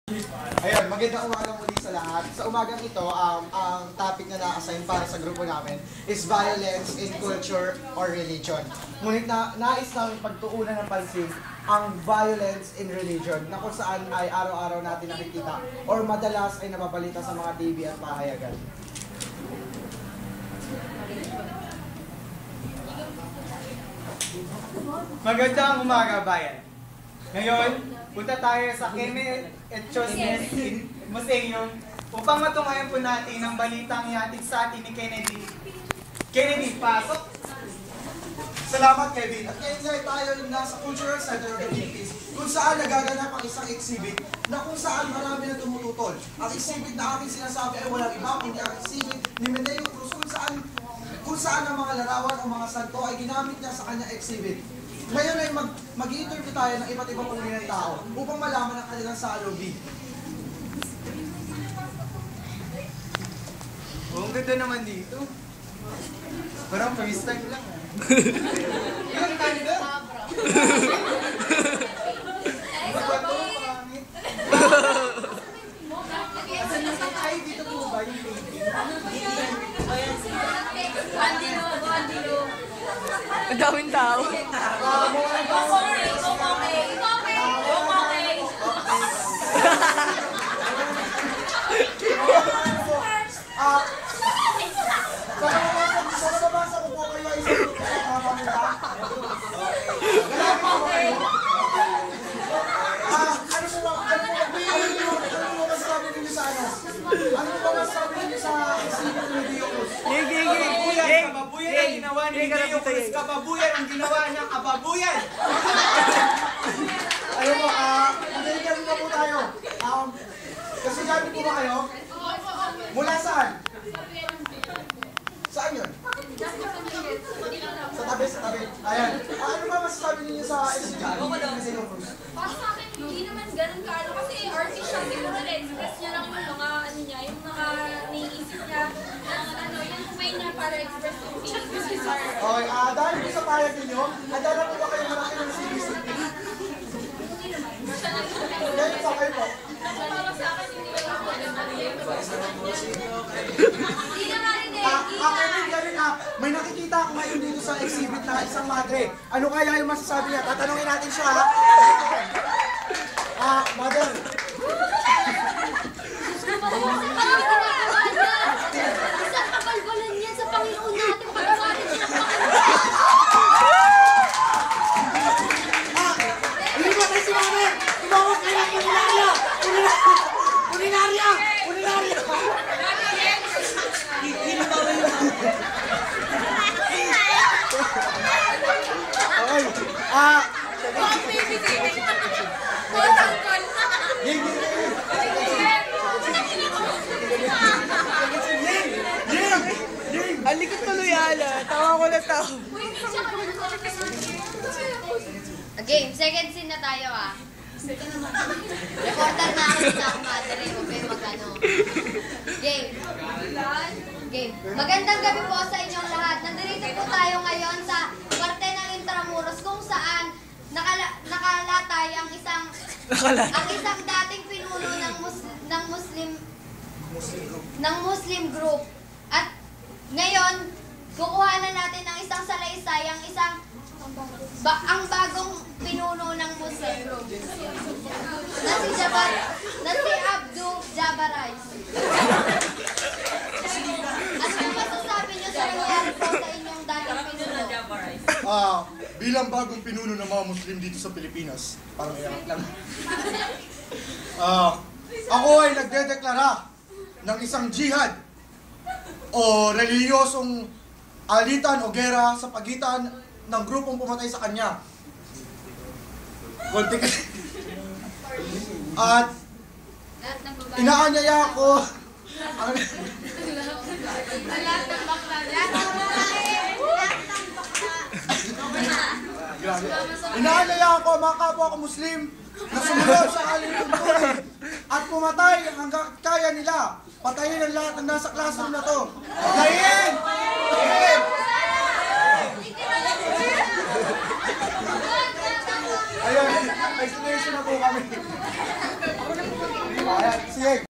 Ayun, magandang umaga muli sa lahat. Sa umagang ito, ang topic na na-assign para sa grupo namin is violence in culture or religion. Ngunit nais namin pagtuunan ng pansin ang violence in religion na kung saan ay araw-araw natin nakikita or madalas ay nababalita sa mga TV at pahayagan. Magandang umaga, bayan. Ngayon, punta tayo sa Kenneth Etchosnes Museum upang matunghayan po natin ang balitang ihatid sa atin ni Kennedy. Kennedy, pasok! Salamat, Kevin. At ngayon ay tayo nasa Cultural Center of the Philippines kung saan nagaganap ang isang exhibit na kung saan marami na tumututol. Ang exhibit na aking sinasabi ay walang iba kundi ang exhibit ni Meneo Cruz kung saan ang mga larawan o mga santo ay ginamit niya sa kanyang exhibit. Ngayon ay mag-i-interview tayo ng iba't ibang uri ng tao upang malaman ang kanilang salubin. Oh, ang ganda naman dito. Parang first time lang. Ilang tayo na? Ay, dito po ba yung painting? Ang daming tao. Sa nabasa ko po kayo ay isang ano po masasabi ninyo sa exhibit ni Meneo Cruz? Kababuyan ang ginawa ni Meneo Cruz. Kababuyan ang ginawa ng kababuyan. Ayun po, mag-interview na po tayo. Kasi gabi po ba kayo? Mula saan? Saan yun? Sa tabi. Ayan. Ano ba masasabi ninyo sa exhibit ni Meneo Cruz? Para sa akin, hindi naman ganun kaano kasi artist siya, siguro na-express niya lang yung mga ano niya, yung mga naiisip niya, yung way niya para express yung feelings niya. Okay, dahil po sa payag ninyo, handa na po ba kayo malaki ng CBCP? Ganyan po kayo po. Para sa akin, hindi naman hindi naman Kevin, may nakikita ako ngayon dito sa exhibit na isang madre. Ano kaya yung masasabi niya? Tatanungin natin siya, ha? Mother. Isang kabalbalan niya sa Panginoon natin, pagawarin siya ng Panginoon. Hindi ba kayo sinabi? Tumawag kayo ng kulinarya! Kulinarya! Ang likod tuloy ala. Tawa ko na tao. Game, second scene na tayo Reporter na ako sa madre, huwag kayo mag-ano. Game. Magandang gabi po sa inyong lahat. Nandito po tayo ngayon sa parte ng Intramuros kung saan nakalatay ang isang dating pinuno ng Muslim group. At ngayon, kukuhanan natin ng isang salaysay ang bagong pinuno ng Muslim group na si Abdul Jabaray. Ano yung masasabi niyo sa nangyari po sa inyong dating pinuno? Bilang bagong pinuno ng mga Muslim dito sa Pilipinas, parang iyak lang. Ako ay nagdedeklara ng isang jihad o reliyosong alitan o gera sa pagitan ng grupong pumatay sa kanya. At inaanyaya ko inaanyaya ko mga kapwa ko Muslim na sumunod sa alituntunin at pumatay hanggang kaya nila. Patayin ang lahat ng nasa classroom na to. Patayin! Ayun, isolation na po kami. Sige.